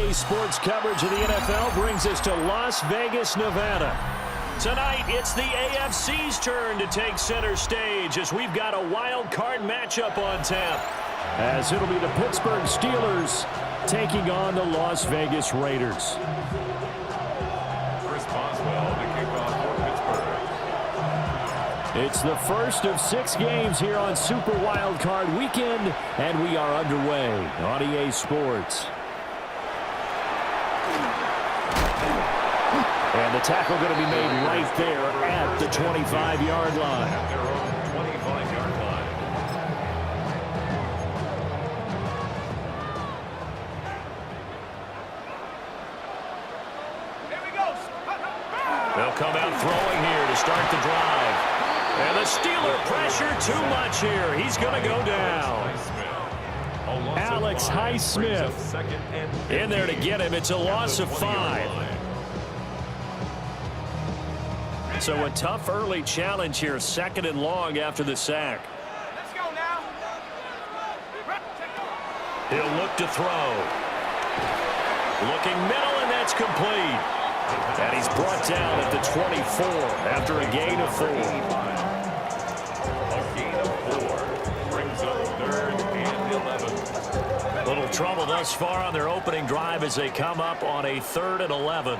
RDA Sports coverage of the NFL brings us to Las Vegas, Nevada. Tonight, it's the AFC's turn to take center stage as we've got a wild card matchup on tap. As it'll be the Pittsburgh Steelers taking on the Las Vegas Raiders. Chris Boswell to kick off for Pittsburgh. It's the first of 6 games here on Super Wild Card Weekend, and we are underway on EA Sports. And the tackle going to be made right there at the 25-yard line. At their own 25-yard line. Here we go. They'll come out throwing here to start the drive. And the Steeler pressure too much here. He's going to go down. Alex Highsmith in there to get him. It's a loss of 5. So a tough early challenge here, 2nd and long after the sack. Let's go now. He'll look to throw. Looking middle, and that's complete. And he's brought down at the 24 after a gain of 4. A gain of 4 brings up 3rd and 11. Little trouble thus far on their opening drive as they come up on a 3rd and 11.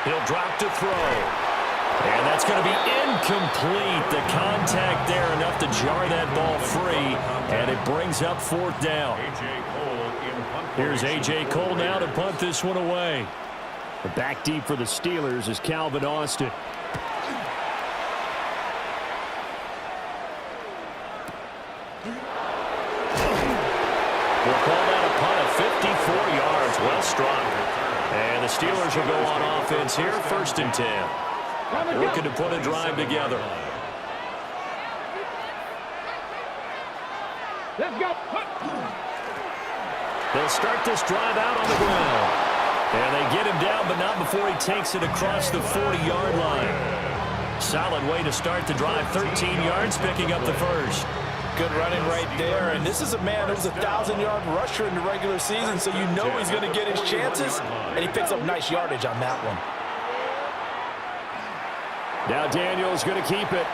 He'll drop to throw. And that's going to be incomplete. The contact there enough to jar that ball free. And it brings up 4th down. Here's A.J. Cole now to punt this one away. The back deep for the Steelers is Calvin Austin. We'll call that a punt of 54 yards. Well struck. And the Steelers will go on offense here, 1st and 10. Looking to put a drive together. Let's go. They'll start this drive out on the ground. And they get him down, but not before he takes it across the 40-yard line. Solid way to start the drive, 13 yards, picking up the first. Good running right there, and this is a man who's a 1,000-yard rusher in the regular season, so you know he's going to get his chances, and he picks up nice yardage on that one. Now Daniel's going to keep it.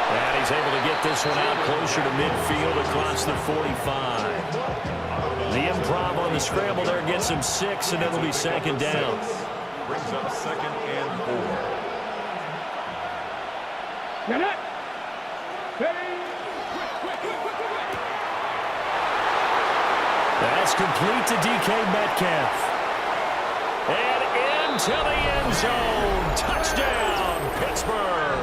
And he's able to get this one out closer to midfield across the 45. The improv on the scramble there gets him 6, and it'll be 2nd down. Brings up 2nd and 4. Get it. That's complete to DK Metcalf. And into the end zone. Touchdown, Pittsburgh.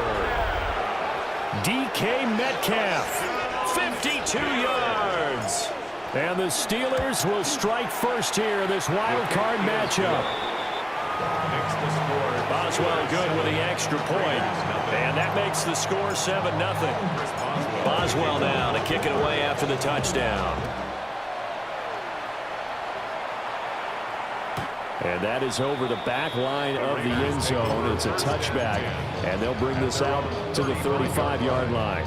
DK Metcalf, 52 yards. And the Steelers will strike first here in this wild card matchup. Boswell good with the extra point. And that makes the score 7-0. Boswell now to kick it away after the touchdown. And that is over the back line of the end zone. It's a touchback, and they'll bring this out to the 35-yard line.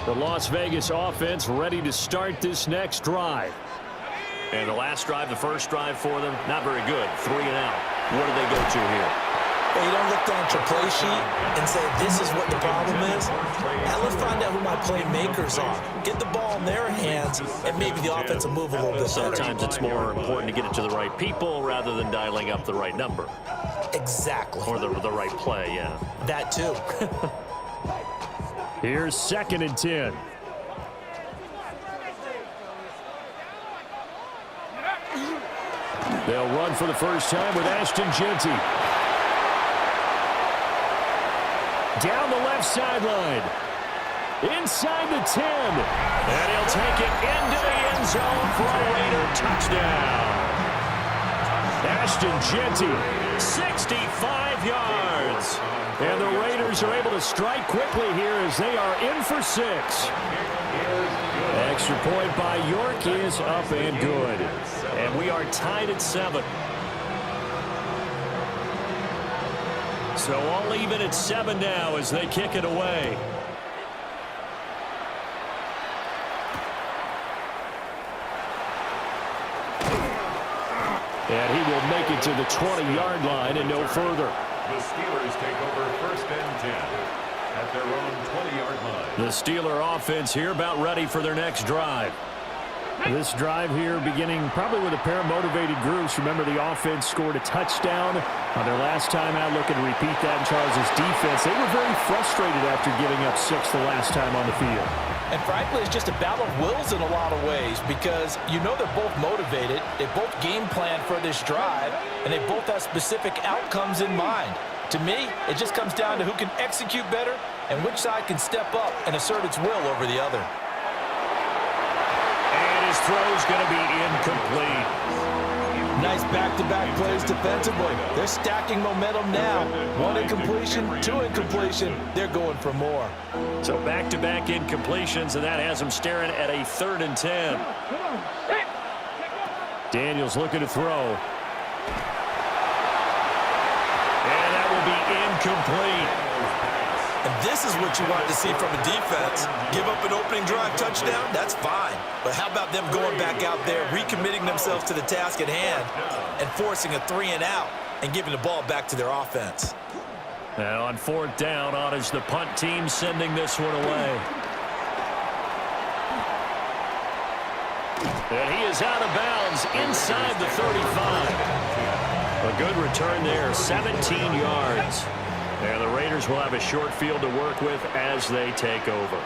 The Las Vegas offense ready to start this next drive. And the last drive, the first drive for them, not very good. 3 and out. What do they go to here? Well, you don't look down at your play sheet and say, this is what the problem is. Now let's find out who my playmakers are. Get the ball in their hands, and maybe the offense will move a little bit better. Sometimes it's more important to get it to the right people rather than dialing up the right number. Exactly. Or the right play, yeah. That too. Here's 2nd and 10. They'll run for the first time with Ashton Jeanty. Down the left sideline. Inside the 10. And he'll take it into the end zone for a Raider touchdown. Ashton Jeanty, 65 yards. And the Raiders are able to strike quickly here as they are in for 6. Extra point by York is up and good. And we are tied at 7. So all even at 7 now as they kick it away. to the 20-yard line and no further. The Steelers take over 1st and 10 at their own 20-yard line. The Steeler offense here about ready for their next drive. This drive here beginning probably with a pair of motivated groups. Remember, the offense scored a touchdown on their last time out. Looking to repeat that in Charles' defense. They were very frustrated after giving up 6 the last time on the field. And frankly, it's just a battle of wills in a lot of ways because you know they're both motivated. They both game plan for this drive, and they both have specific outcomes in mind. To me, it just comes down to who can execute better and which side can step up and assert its will over the other. His throw's going to be incomplete. Nice back-to-back plays defensively. They're stacking momentum now. 1 incompletion, 2 incompletion. They're going for more. So back-to-back incompletions, and that has them staring at a 3rd and 10. Daniels looking to throw. And that will be incomplete. And this is what you want to see from a defense. Give up an opening drive touchdown, that's fine. But how about them going back out there, recommitting themselves to the task at hand, and forcing a 3-and-out and giving the ball back to their offense? Now on 4th down, on is the punt team sending this one away. And he is out of bounds inside the 35. A good return there, 17 yards. And the Raiders will have a short field to work with as they take over.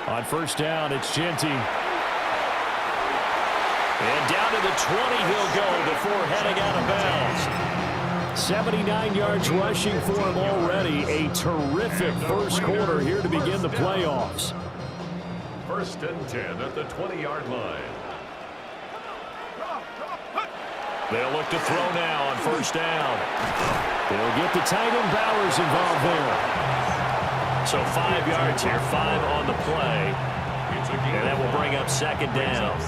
On 1st down, it's Genty. And down to the 20 he'll go before heading out of bounds. 79 yards rushing for him already. A terrific first quarter here to begin the playoffs. 1st and 10 at the 20-yard line. They'll look to throw now on 1st down. They'll get the tight end Bowers involved there. So 5 yards here, 5 on the play. And that will bring up 2nd down.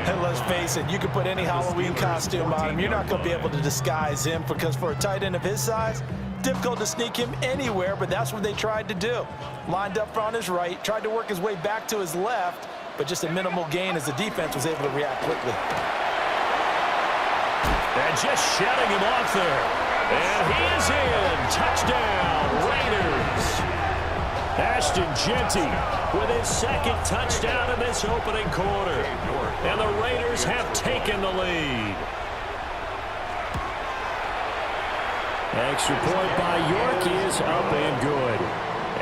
And let's face it, you can put any Halloween costume on him. You're not going to be able to disguise him because for a tight end of his size, difficult to sneak him anywhere, but that's what they tried to do. Lined up on his right, tried to work his way back to his left, but just a minimal gain as the defense was able to react quickly. And just shutting him off there. And he is in. Touchdown, Raiders. Ashton Genty with his 2nd touchdown in this opening quarter. And the Raiders have taken the lead. Extra point by York is up and good.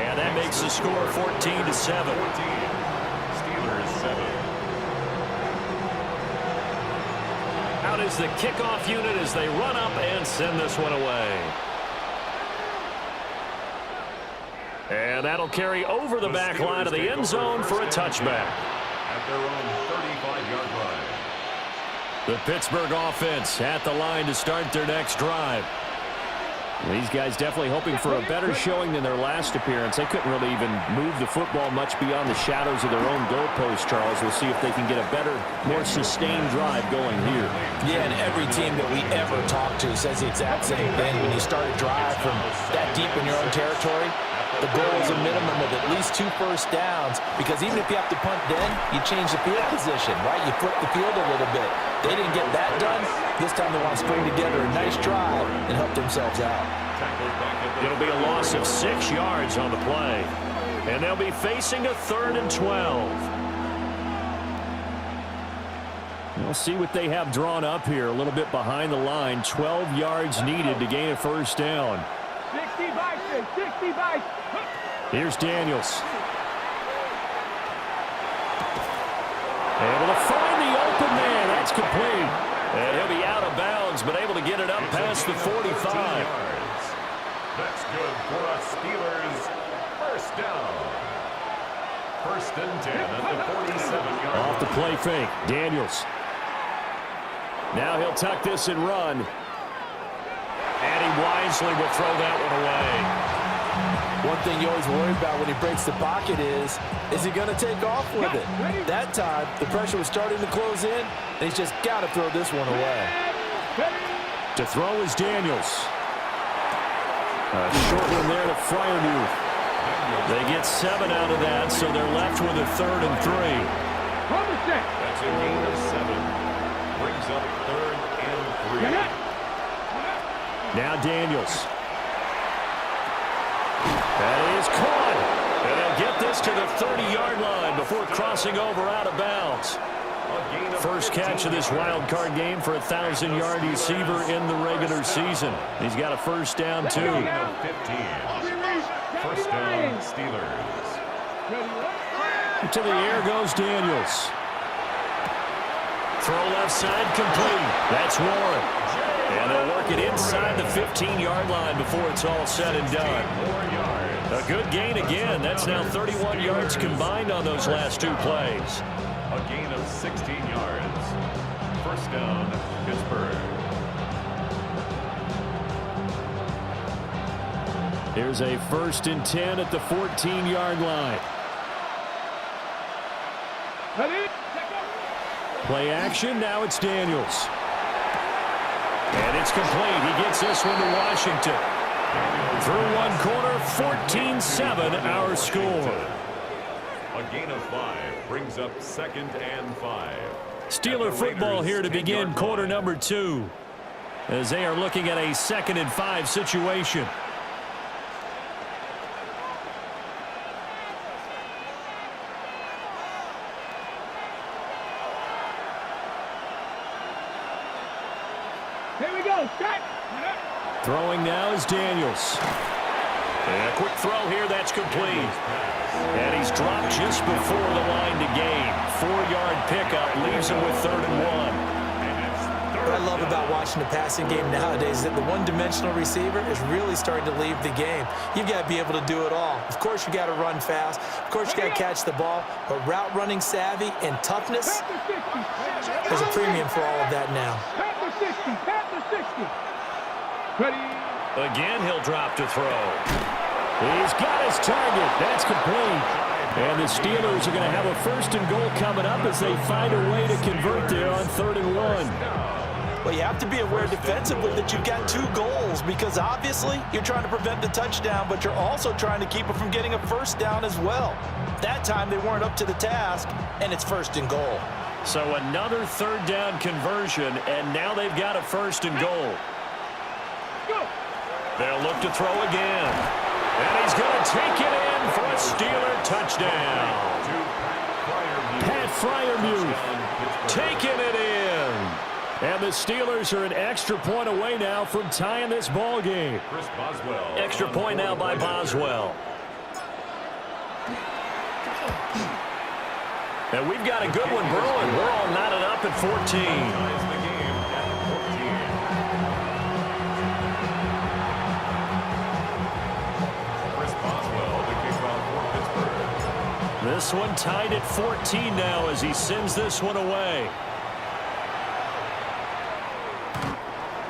And that makes the score 14-7. Steelers 7. Out is the kickoff unit as they run up and send this one away. And that'll carry over the back line of the end zone for a touchback. At their own 35-yard line. The Pittsburgh offense at the line to start their next drive. These guys definitely hoping for a better showing than their last appearance. They couldn't really even move the football much beyond the shadows of their own goalpost, Charles. We'll see if they can get a better, more sustained drive going here. Yeah, and every team that we ever talk to says the exact same thing. When you start a drive from that deep in your own territory, the goal is a minimum of at least 2 first downs, because even if you have to punt then, you change the field position, right? You flip the field a little bit. They didn't get that done. This time they want to string together a nice drive and help themselves out. It'll be a loss of 6 yards on the play. And they'll be facing a 3rd and 12. We'll see what they have drawn up here. A little bit behind the line. 12 yards needed to gain a first down. 60 Bison, 60 Bison. Here's Daniels. Able to find the open man. That's complete. And he'll be out of bounds, but able to get it up past the 45. That's good for a Steelers first down. 1st and 10 at the 47-yard line. Off the play fake. Daniels. Now he'll tuck this and run. And he wisely will throw that one away. One thing you always worry about when he breaks the pocket is he going to take off with it? That time, the pressure was starting to close in, and he's just got to throw this one away. To throw is Daniels. A short one there to Freiermuth. They get 7 out of that, so they're left with a 3rd and 3. That's a gain of 7. brings up 3rd and 3. Now Daniels. That is caught. And they'll get this to the 30-yard line before crossing over out of bounds. First catch of this wild card game for a 1,000-yard receiver in the regular season. He's got a first down, too. 15. First down, Steelers. To the air goes Daniels. Throw left side complete. That's Warren. And they'll work it inside the 15-yard line before it's all said and done. A good gain again. That's now 31 yards combined on those last 2 plays. A gain of 16 yards. First down, Pittsburgh. Here's a 1st and 10 at the 14-yard line. Play action. Now it's Daniels. And it's complete. He gets this one to Washington. Through one quarter, 14-7 our score. A gain of 5 brings up 2nd and 5. Steeler football here to begin quarter number 2, as they are looking at a 2nd and 5 situation. Here we go. Set. Throwing now is Daniels. And a quick throw here, that's complete. And he's dropped just before the line to gain. 4-yard pickup leaves him with 3rd and 1. What I love about watching the passing game nowadays is that the one-dimensional receiver is really starting to leave the game. You've got to be able to do it all. Of course, you got to run fast. Of course, you got to catch the ball. But route running savvy and toughness, there's a premium for all of that now. Panther 60. Panther 60. Ready. Again, he'll drop to throw. He's got his target. That's complete. And the Steelers are going to have a 1st and goal coming up as they find a way to convert there on 3rd and 1. Well, you have to be aware defensively that you've got 2 goals because obviously you're trying to prevent the touchdown, but you're also trying to keep it from getting a 1st down as well. That time they weren't up to the task, and it's 1st and goal. So another 3rd down conversion, and now they've got a 1st and goal. They'll look to throw again. And he's going to take it in for a Steeler touchdown. Pat Freiermuth taking it in. And the Steelers are an extra point away now from tying this ball game. Extra point now by Boswell. And we've got a good one brewing. We're all knotted up at 14. This one tied at 14 now as he sends this one away.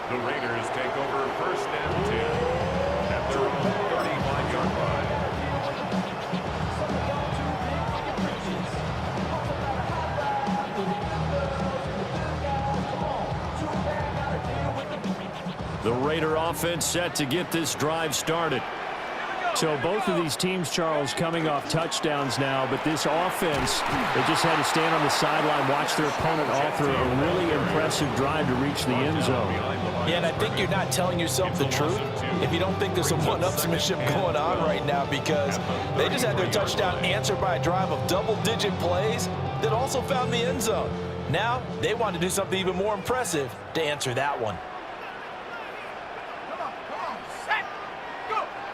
The Raiders take over 1st and 10 at their own 35-yard line. The Raider offense set to get this drive started. So both of these teams, Charles, coming off touchdowns now, but this offense, they just had to stand on the sideline, watch their opponent offer a really impressive drive to reach the end zone. Yeah, and I think you're not telling yourself the truth if you don't think there's some one-upsmanship going on right now because they just had their touchdown answered by a drive of double-digit plays that also found the end zone. Now, they want to do something even more impressive to answer that one.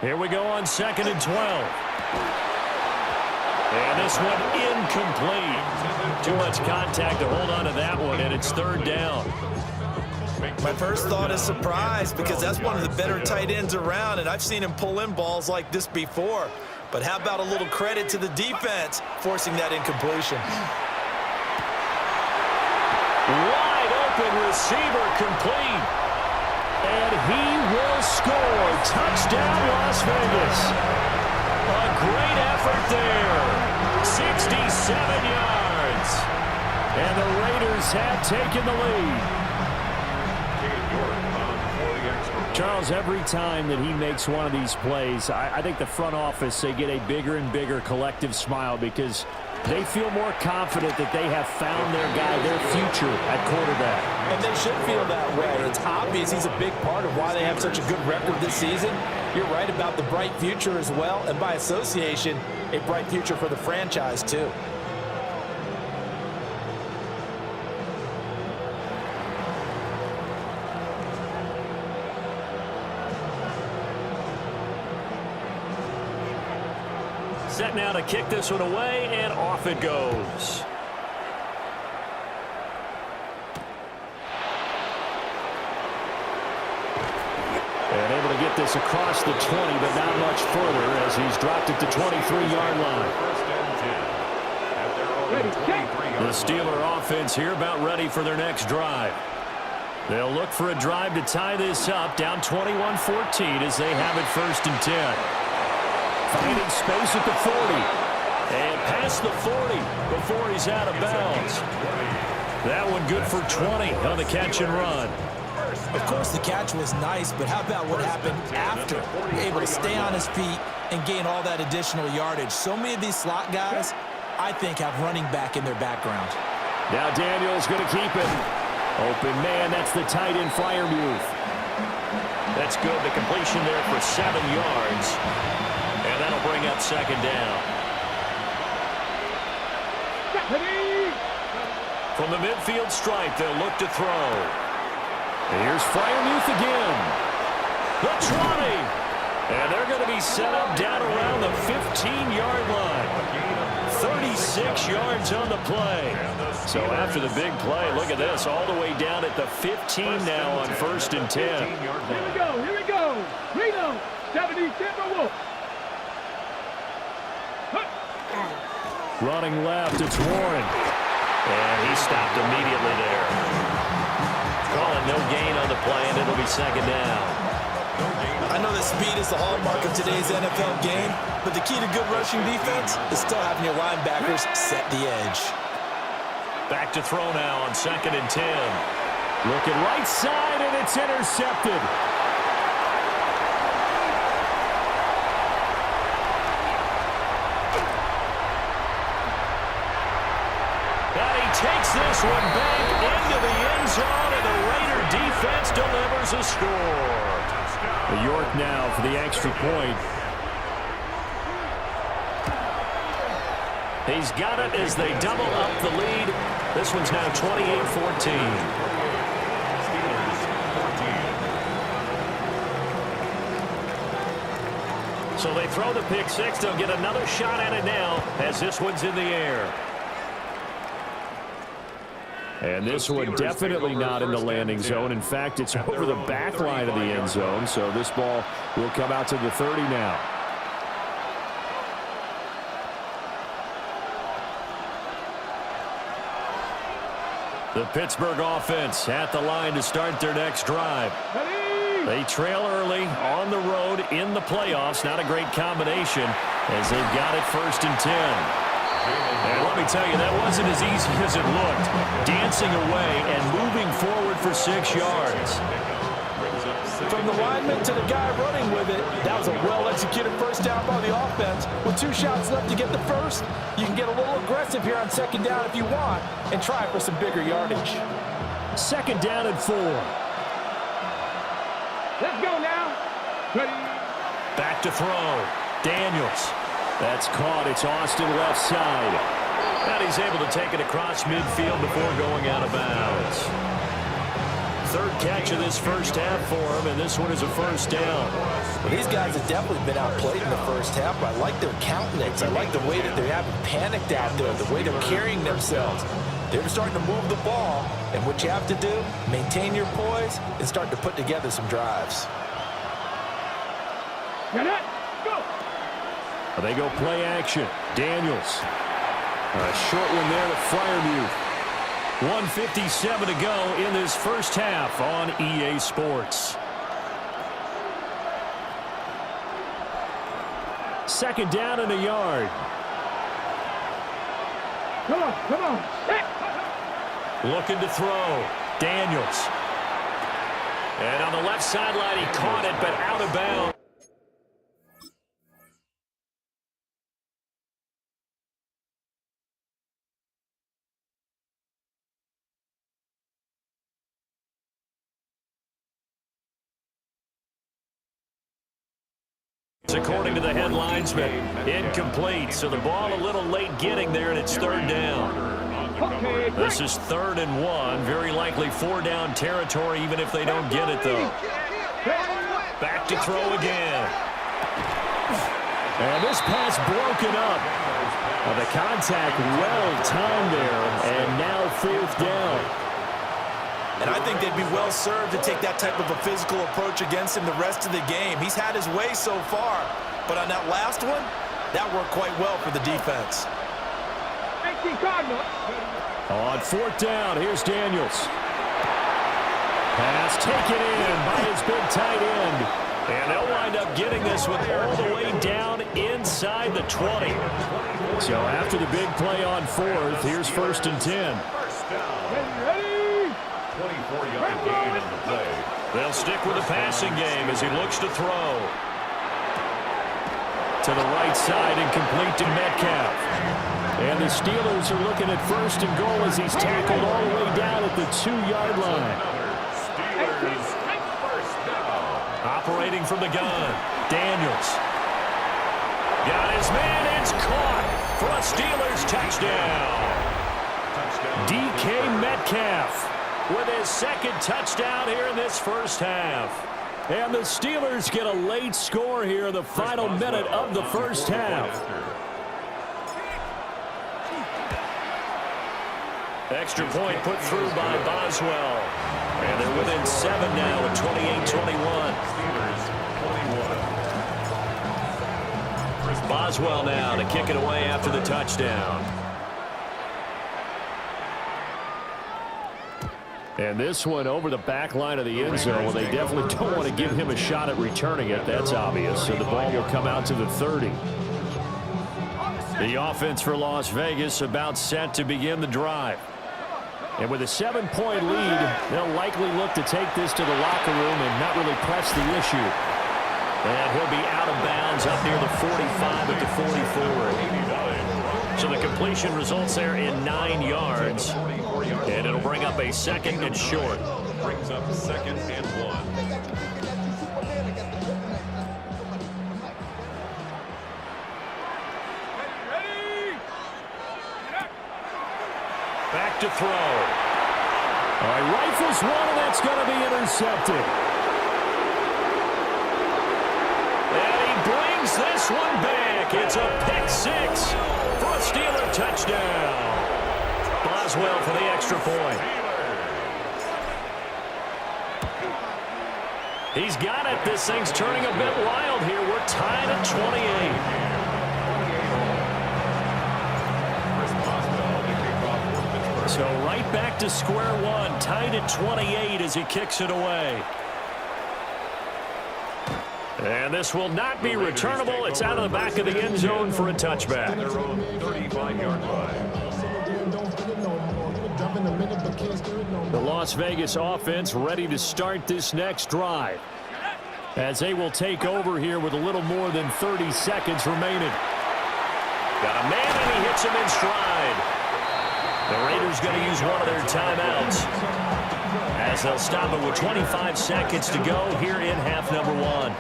Here we go on 2nd and 12. And this one incomplete. Too much contact to hold on to that one, and it's 3rd down. My first thought is surprise because that's one of the better tight ends around, and I've seen him pull in balls like this before. But how about a little credit to the defense forcing that incompletion? Wide open receiver complete. And he will score. Touchdown, Las Vegas. A great effort there. 67 yards. And the Raiders have taken the lead. Charles, every time that he makes one of these plays, I think the front office, they get a bigger and bigger collective smile because they feel more confident that they have found their guy, their future at quarterback. And they should feel that way. It's obvious he's a big part of why they have such a good record this season. You're right about the bright future as well, and by association, a bright future for the franchise too. Set now to kick this one away, and off it goes. And able to get this across the 20, but not much further as he's dropped it to 23-yard line. The Steeler offense here about ready for their next drive. They'll look for a drive to tie this up, down 21-14 as they have it 1st and 10. Finding space at the 40. And past the 40 before he's out of bounds. That one good for 20 on the catch and run. Of course, the catch was nice, but how about what happened after? Able to stay on his feet and gain all that additional yardage. So many of these slot guys, I think, have running back in their background. Now Daniels going to keep it. Open man, that's the tight end Freiermuth. That's good. The completion there for 7 yards. And that'll bring up 2nd down. From the midfield stripe, they'll look to throw. Here's Freiermuth again. The 20. And they're going to be set up down around the 15-yard line. 36 yards on the play. So after the big play, look at this, all the way down at the 15 now on 1st and 10. Here we go. Reno, 70 Timberwolves. Running left, it's Warren. And he stopped immediately there. Calling no gain on the play, and it'll be 2nd down. I know that speed is the hallmark of today's NFL game, but the key to good rushing defense is still having your linebackers set the edge. Back to throw now on 2nd and 10. Looking right side, and it's intercepted. Takes this one back into the end zone, and the Raider defense delivers a score. York now for the extra point. He's got it as they double up the lead. This one's now 28-14. So they throw the pick six. They'll get another shot at it now as this one's in the air. And this one definitely not in the landing zone. In fact, it's over the back line of the end zone. So this ball will come out to the 30 now. The Pittsburgh offense at the line to start their next drive. They trail early on the road in the playoffs. Not a great combination as they've got it 1st and 10. And let me tell you, that wasn't as easy as it looked. Dancing away and moving forward for 6 yards. From the lineman to the guy running with it, that was a well-executed first down by the offense. With 2 shots left to get the first, you can get a little aggressive here on 2nd down if you want and try for some bigger yardage. 2nd down and 4. Let's go now. Ready. Back to throw. Daniels. That's caught. It's Austin left side. And he's able to take it across midfield before going out of bounds. 3rd catch of this first half for him, and this one is a 1st down. Well, these guys have definitely been outplayed in the first half. I like their countenance. I like the way that they haven't panicked out there, the way they're carrying themselves. They're starting to move the ball, and what you have to do, maintain your poise and start to put together some drives. Get it. Go. They go play action. Daniels. A short one there to Freiermuth. 1:57 to go in this first half on EA Sports. 2nd down and a yard. Come on, come on. Looking to throw. Daniels. And on the left sideline, he caught it, but out of bounds. according to the headlinesman. Incomplete, so the ball a little late getting there, and it's third down. This is 3rd and 1. Very likely 4-down territory, even if they don't get it, though. Back to throw again. And this pass broken up. The contact well-timed there, and now 4th down. And I think they'd be well served to take that type of a physical approach against him the rest of the game. He's had his way so far, but on that last one, that worked quite well for the defense. On 4th down, here's Daniels. Pass taken in by his big tight end. And they'll wind up getting this one all the way down inside the 20. So after the big play on 4th, here's 1st and 10. 24-yard gain in the play. They'll stick with the passing game as he looks to throw. To the right side and complete to Metcalf. And the Steelers are looking at 1st and goal as he's tackled all the way down at the 2-yard line. Steelers, first down. Operating from the gun, Daniels. Got his man, it's caught for a Steelers touchdown. DK Metcalf with his 2nd touchdown here in this first half. And the Steelers get a late score here in the final minute of the first half. Extra point put through by Boswell. And they're within 7 now at 28-21. Boswell now to kick it away after the touchdown. And this one over the back line of the end zone. Well, they definitely don't want to give him a shot at returning it. That's obvious. So the ball will come out to the 30. The offense for Las Vegas about set to begin the drive. And with a 7-point lead, they'll likely look to take this to the locker room and not really press the issue. And he'll be out of bounds up near the 45 at the 44. So the completion results there in 9 yards. And it'll bring up a 2nd and short. Brings up 2nd and 1. Back to throw. All right, rifles one, and that's going to be intercepted. And he brings this one back. It's a pick 6 for a Steeler touchdown. Boswell for the extra point. He's got it. This thing's turning a bit wild here. We're tied at 28. So right back to square one, tied at 28 as he kicks it away. And this will not be returnable. It's out of the back of the end zone for a touchback. Their own 35-yard line. The Las Vegas offense ready to start this next drive, as they will take over here with a little more than 30 seconds remaining. Got a man, and he hits him in stride. The Raiders going to use one of their timeouts as they'll stop it with 25 seconds to go here in half number 1.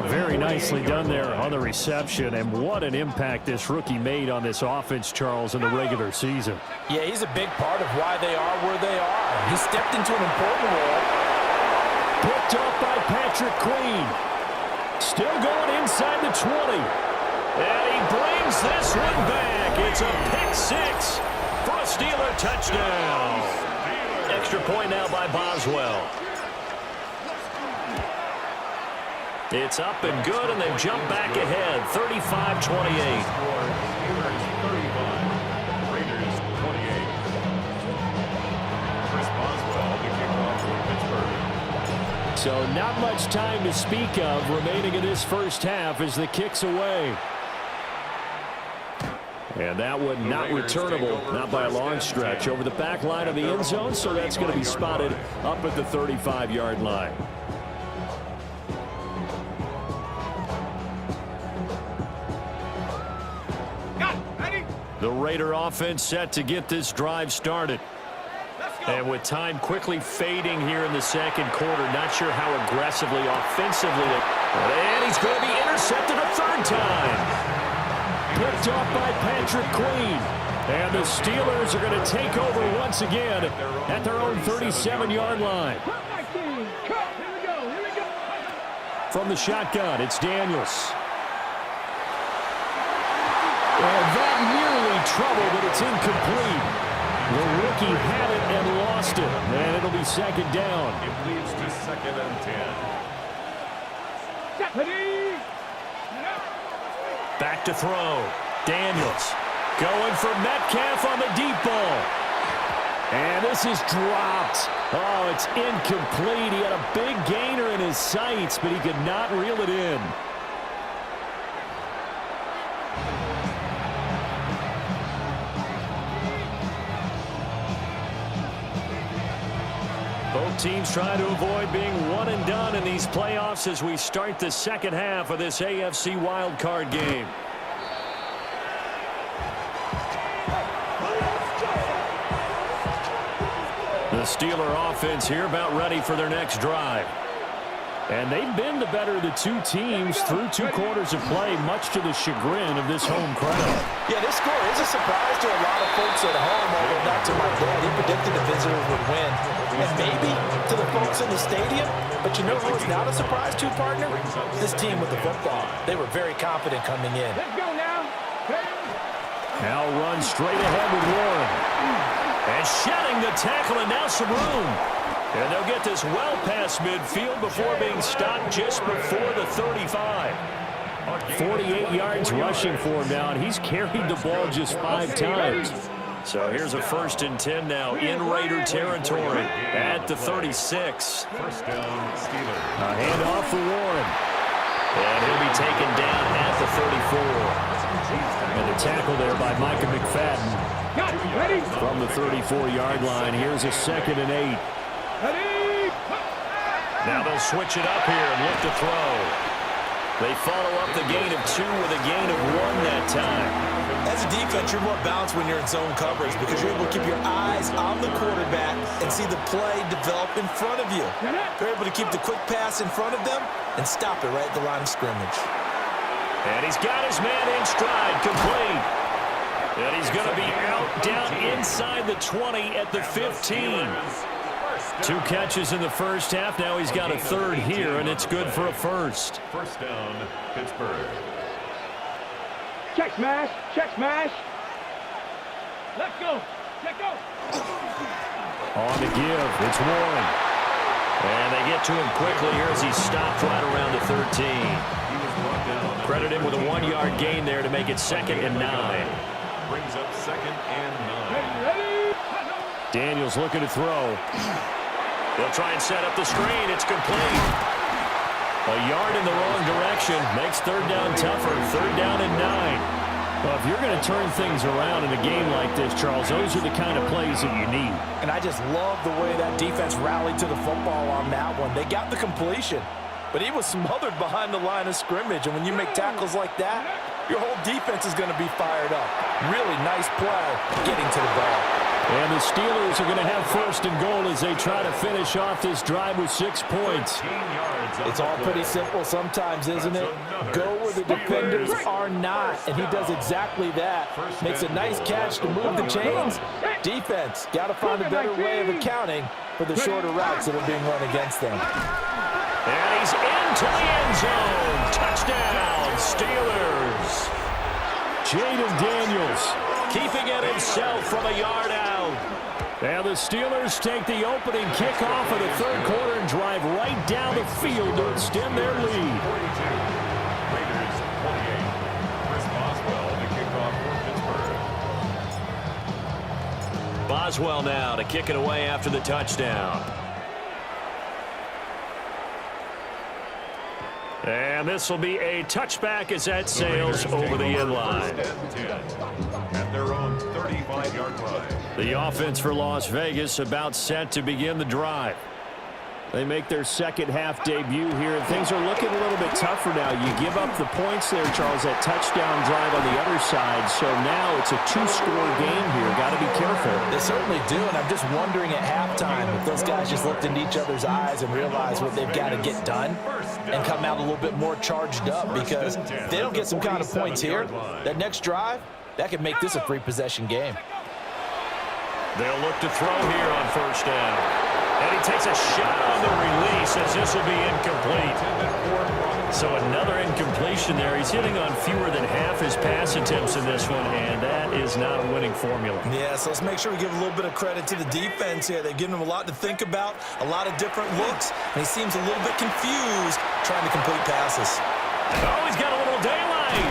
Very nicely done there on the reception, and what an impact this rookie made on this offense, Charles, in the regular season. Yeah, he's a big part of why they are where they are. He stepped into an important role. Picked up by Patrick Queen. Still going inside the 20. And he brings this one back. It's a pick 6 for a Steeler touchdown. Extra point now by Boswell. It's up and good, and they jump back ahead, 35-28. Raiders 28. Chris Boswell, the kickoff for Pittsburgh. So not much time to speak of remaining in this first half as the kick's away. And that one not returnable, not by a long stretch, over the back line of the end zone, so that's going to be spotted up at the 35-yard line. The Raider offense set to get this drive started. And with time quickly fading here in the second quarter, not sure how aggressively, offensively And he's going to be intercepted a third time. Picked off by Patrick Queen. And the Steelers are going to take over once again at their own 37-yard line. From the shotgun, it's Daniels. And that nearly trouble, but it's incomplete. The rookie had it and lost it. And it'll be second down. It leads to 2nd and 10. Back to throw. Daniels going for Metcalf on the deep ball. And this is dropped. Oh, it's incomplete. He had a big gainer in his sights, but he could not reel it in. Both teams trying to avoid being one and done in these playoffs as we start the second half of this AFC wildcard game. The Steeler offense here about ready for their next drive. And they've been the better of the two teams through 2 quarters of play, much to the chagrin of this home crowd. Yeah, this score is a surprise to a lot of folks at home, although not to my dad. He predicted the visitors would win. And maybe to the folks in the stadium. But you know who is not a surprise to, partner? This team with the football. They were very confident coming in. Let's go now. Now runs straight ahead with Warren. And shedding the tackle, and now some room. And they'll get this well past midfield before being stopped just before the 35. 48 yards rushing for him now, and he's carried the ball just 5 times. So here's a 1st and 10 now in Raider territory at the 36. First down, Steelers. A handoff for Warren. And he'll be taken down at the 34. And the tackle there by Micah McFadden. Ready? From the 34-yard line, here's a 2nd and 8. Ready? Now they'll switch it up here and look to throw. They follow up the gain of 2 with a gain of 1 that time. As a defense, you're more balanced when you're in zone coverage because you're able to keep your eyes on the quarterback and see the play develop in front of you. You're able to keep the quick pass in front of them and stop it right at the line of scrimmage. And he's got his man in stride, complete. And he's going to be out down inside the 20 at the 15. 2 catches in the first half. Now he's got a 3rd here, and it's good for a 1st. First down, Pittsburgh. Check smash. Check smash. Let's go. Let's go. On the give, it's Warren. And they get to him quickly here as he's stopped right around the 13. Credit him with a 1-yard gain there to make it 2nd and 9. Brings up 2nd and 9. Ready? Daniels looking to throw. They'll try and set up the screen. It's complete. A yard in the wrong direction. Makes 3rd down tougher. 3rd down and 9. Well, if you're going to turn things around in a game like this, Charles, those are the kind of plays that you need. And I just love the way that defense rallied to the football on that one. They got the completion, but he was smothered behind the line of scrimmage. And when you make tackles like that, your whole defense is going to be fired up. Really nice play getting to the ball. And the Steelers are going to have 1st and goal as they try to finish off this drive with 6 points. It's all pretty simple sometimes, isn't it? Go where the defenders are not, and he does exactly that. Makes a nice catch to move the chains. Defense, got to find a better way of accounting for the shorter routes that are being run against them. And he's into the end zone. Touchdown, Steelers. Jaden Daniels keeping it himself from a yard out. And the Steelers take the opening kickoff of the 3rd quarter and drive right down the field to extend their lead. 42. Raiders 28. Chris Boswell to kick off for Pittsburgh. Boswell now to kick it away after the touchdown. And this will be a touchback as that sails over the end line. At their own 35-yard line. The offense for Las Vegas about set to begin the drive. They make their second half debut here, and things are looking a little bit tougher now. You give up the points there, Charles, that touchdown drive on the other side. So now it's a 2-score game here. Got to be careful. They certainly do, and I'm just wondering at halftime if those guys just looked into each other's eyes and realized what they've got to get done. and come out a little bit more charged up, because if they don't get some kind of points here, that next drive, that could make this a 3-possession game. They'll look to throw here on first down. And he takes a shot on the release as this will be incomplete. So another incompletion there. He's hitting on fewer than half his pass attempts in this one, and that is not a winning formula. Yeah, so let's make sure we give a little bit of credit to the defense here. They've given him a lot to think about, a lot of different looks, and he seems a little bit confused trying to complete passes. Oh, he's got a little daylight.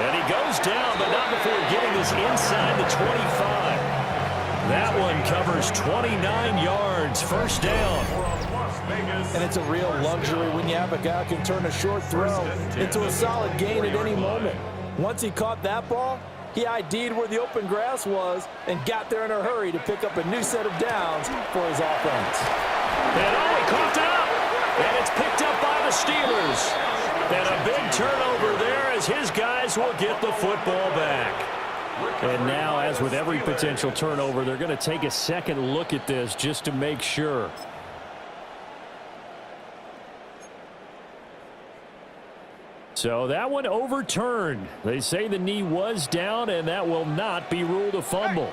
And he goes down, but not before getting this inside the 25. That one covers 29 yards, first down. And it's a real luxury when you have a guy who can turn a short throw into a solid gain at any moment. Once he caught that ball, he ID'd where the open grass was and got there in a hurry to pick up a new set of downs for his offense. And oh, he coughed it up. And it's picked up by the Steelers. And a big turnover there as his guys will get the football back. And now, as with every potential turnover, they're going to take a second look at this just to make sure. So that one overturned. They say the knee was down, and that will not be ruled a fumble.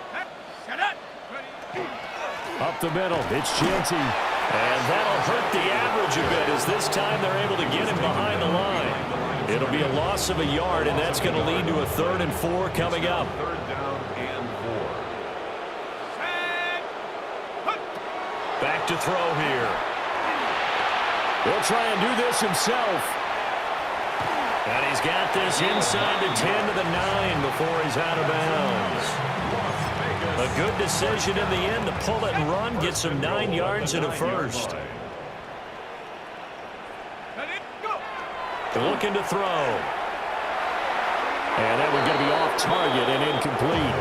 Up the middle, it's Jeanty. And that'll hurt the average a bit as this time they're able to get him behind the line. It'll be a loss of a yard, and that's going to lead to a 3rd and 4 coming up. Third down and 4. Back to throw here. He'll try and do this himself. And he's got this inside the 10 to the 9 before he's out of bounds. A good decision in the end to pull it and run, get some 9 yards and a first. Looking to throw. And that one's going to be off target and incomplete.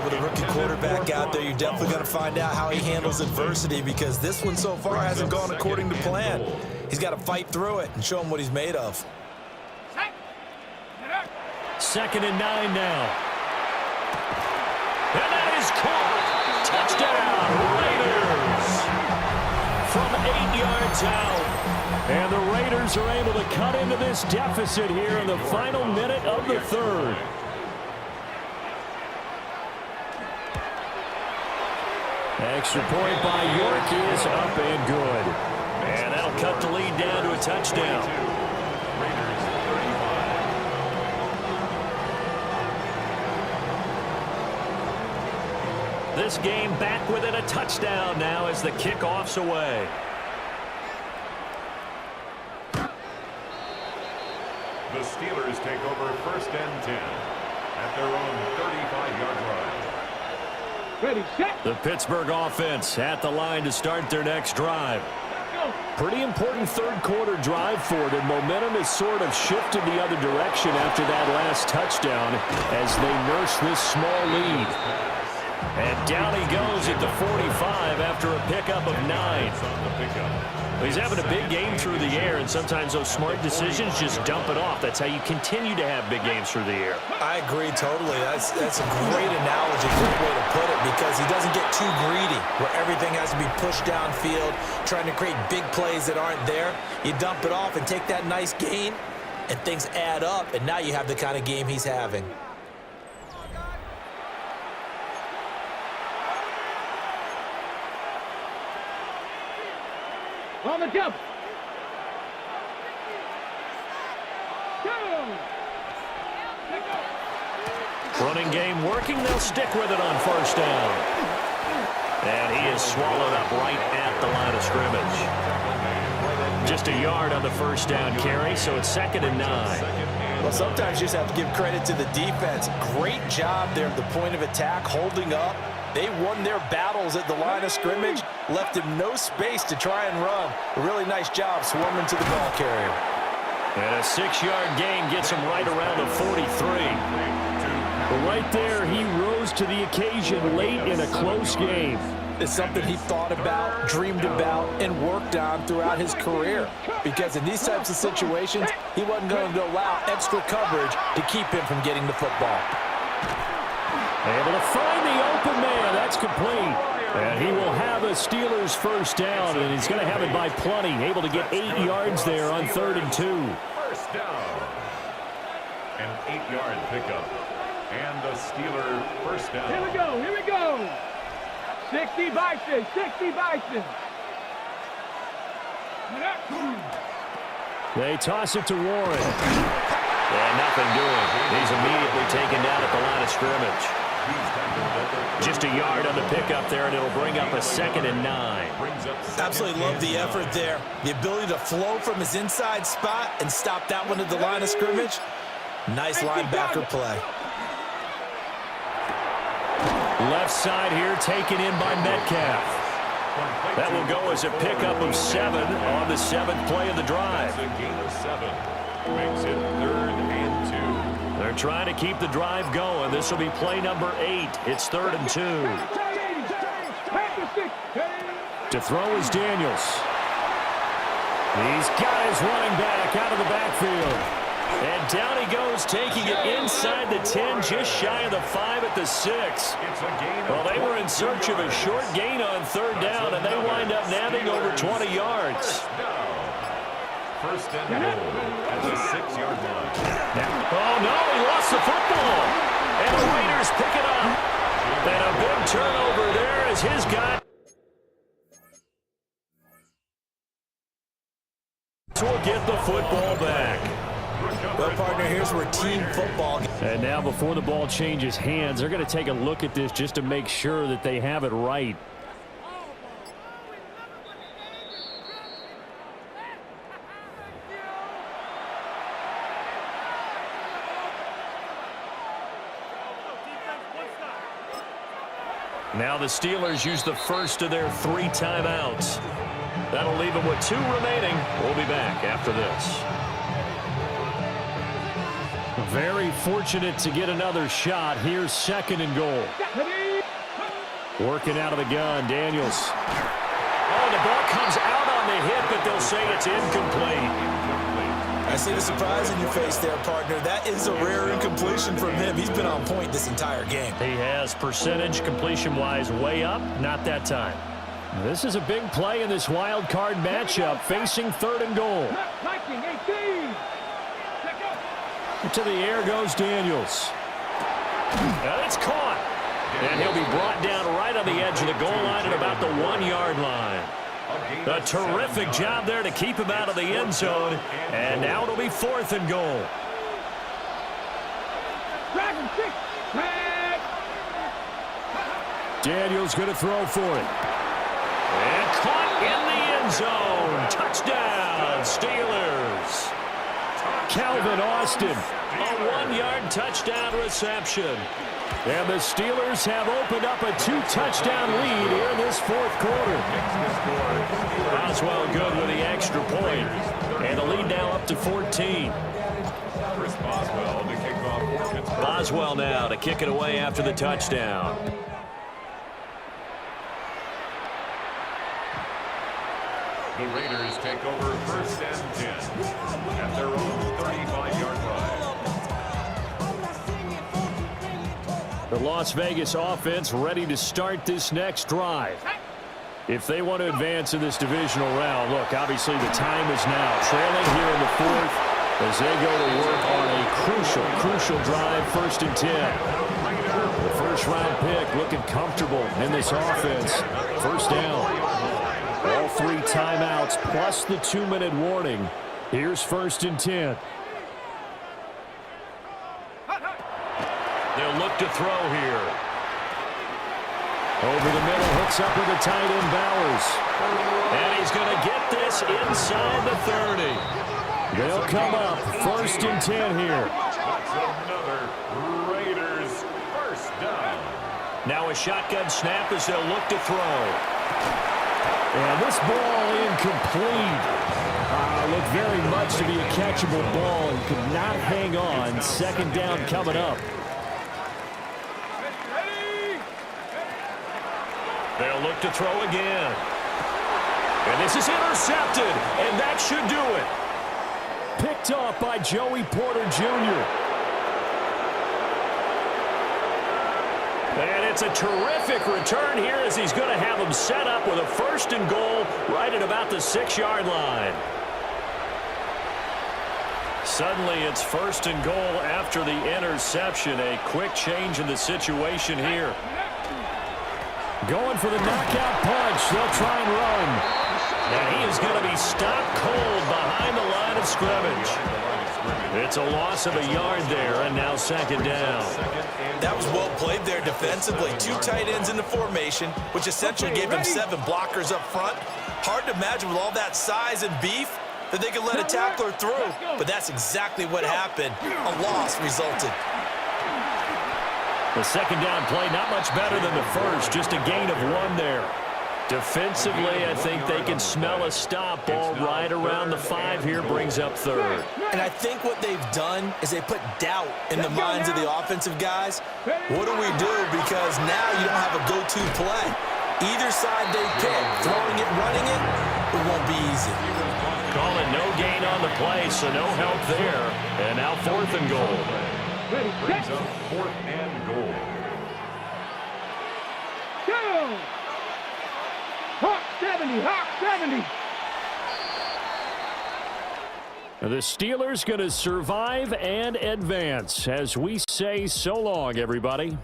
With a rookie quarterback out there, you're definitely going to find out how he handles adversity, because this one so far hasn't gone according to plan. He's got to fight through it and show him what he's made of. 2nd and 9 now. And that is caught. Touchdown, Raiders. From 8 yards out. And the Raiders are able to cut into this deficit here in the final minute of the 3rd. Extra point by York is up and good. And that'll cut the lead down to a touchdown. This game back within a touchdown now as the kickoff's away. The Steelers take over 1st and 10 at their own 35-yard line. Ready, set. The Pittsburgh offense at the line to start their next drive. Pretty important 3rd quarter drive for them. Momentum has sort of shifted the other direction after that last touchdown as they nurse this small lead. And down he goes at the 45 after a pickup of 9. He's having a big game through the air, and sometimes those smart decisions just dump it off. That's how you continue to have big games through the air. I agree totally. That's a great analogy, great way to put it, because he doesn't get too greedy where everything has to be pushed downfield, trying to create big plays that aren't there. You dump it off and take that nice gain, and things add up, and now you have the kind of game he's having. On the jump. Running game working. They'll stick with it on 1st down. And he is swallowed up right at the line of scrimmage. Just a yard on the 1st down carry, so it's 2nd and 9. Well, sometimes you just have to give credit to the defense. Great job there at the point of attack, holding up. They won their battles at the line of scrimmage, left him no space to try and run. A really nice job swarming to the ball carrier. And a 6-yard gain gets him right around the 43. But right there, he rose to the occasion late in a close game. It's something he thought about, dreamed about, and worked on throughout his career. Because in these types of situations, he wasn't going to allow extra coverage to keep him from getting the football. Able to find the open man. That's complete. And he will have a Steelers first down, and he's going to have it by plenty. Able to get 8 yards there on 3rd and 2. First down. An 8-yard pickup. And a Steeler first down. Here we go, here we go. 60 Bison, 60 Bison. They toss it to Warren. And nothing doing. He's immediately taken down at the line of scrimmage. Just a yard on the pickup there, and it'll bring up a 2nd and 9. Absolutely love the effort there. The ability to flow from his inside spot and stop that one at the line of scrimmage. Nice linebacker play. Left side here taken in by Metcalf. That will go as a pickup of 7 on the 7th play of the drive. A gain of 7. Makes it 3rd and 2. They're trying to keep the drive going. This will be play number 8. It's 3rd and 2. To throw is Daniels. These guys running back out of the backfield. And down he goes, taking it inside the 10, just shy of the 5 at the 6. Well, they were in search of a short gain on 3rd down, and they wind up nabbing over 20 yards. First and goal at the 6-yard line. Oh, no, he lost the football. And the Raiders pick it up. And a big turnover there as his guy will get the football back. Well, partner, here's where team football. And now before the ball changes hands, they're going to take a look at this just to make sure that they have it right. Now the Steelers use the first of their 3 timeouts. That'll leave them with 2 remaining. We'll be back after this. Very fortunate to get another shot. Here's 2nd and goal. Working out of the gun, Daniels. Oh, the ball comes out on the hit, but they'll say it's incomplete. I see the surprise in your face there, partner. That is a rare incompletion from him. He's been on point this entire game. He has percentage completion-wise way up, not that time. This is a big play in this wild card matchup, facing 3rd and goal. To the air goes Daniels. Now it's caught. And he'll be brought down right on the edge of the goal line at about the 1-yard line. A terrific job there to keep him out of the end zone. And now it'll be 4th and goal. Daniels going to throw for it. And caught in the end zone. Touchdown, Steelers. Calvin Austin, a 1-yard touchdown reception. And the Steelers have opened up a 2-touchdown lead here in this 4th quarter. Boswell good with the extra point. And the lead now up to 14. Chris Boswell to kick off for Pittsburgh. Boswell now to kick it away after the touchdown. The Raiders take over 1st and 10 at their own 35-yard line. The Las Vegas offense ready to start this next drive. If they want to advance in this divisional round, look, obviously the time is now. Trailing here in the 4th as they go to work on a crucial drive, 1st and 10. The first-round pick looking comfortable in this offense. 1st down. All 3 timeouts plus the 2-minute warning. Here's 1st and 10. They'll look to throw here. Over the middle, hooks up with the tight end Bowers. And he's going to get this inside the 30. They'll come up 1st and 10 here. That's another Raiders first down. Now a shotgun snap as they'll look to throw. And this ball incomplete. Looked very much to be a catchable ball and could not hang on. 2nd down coming up. They'll look to throw again. And this is intercepted, and that should do it. Picked off by Joey Porter Jr. And It's a terrific return here as he's going to have him set up with a 1st and goal right at about the 6-yard line. Suddenly it's 1st and goal after the interception. A quick change in the situation here. Going for the knockout punch. They'll try and run. And he is going to be stopped cold behind the line of scrimmage. It's a loss of a yard there, and now 2nd down. That was well played there defensively. 2 tight ends in the formation, which essentially gave him 7 blockers up front. Hard to imagine with all that size and beef that they could let a tackler through, but that's exactly what happened. A loss resulted. The 2nd down play, not much better than the first, just a gain of 1 there. Defensively, I think they can smell a stop. Ball right around the 5 here, brings up 3rd. And I think what they've done is they put doubt in the minds of the offensive guys. What do we do? Because now you don't have a go-to play. Either side they pick, throwing it, running it, it won't be easy. Call it no gain on the play, so no help there. And now 4th and goal. Brings up 4th and goal. Go! Hawk 70, Hawk 70. The Steelers going to survive and advance as we say so long, everybody.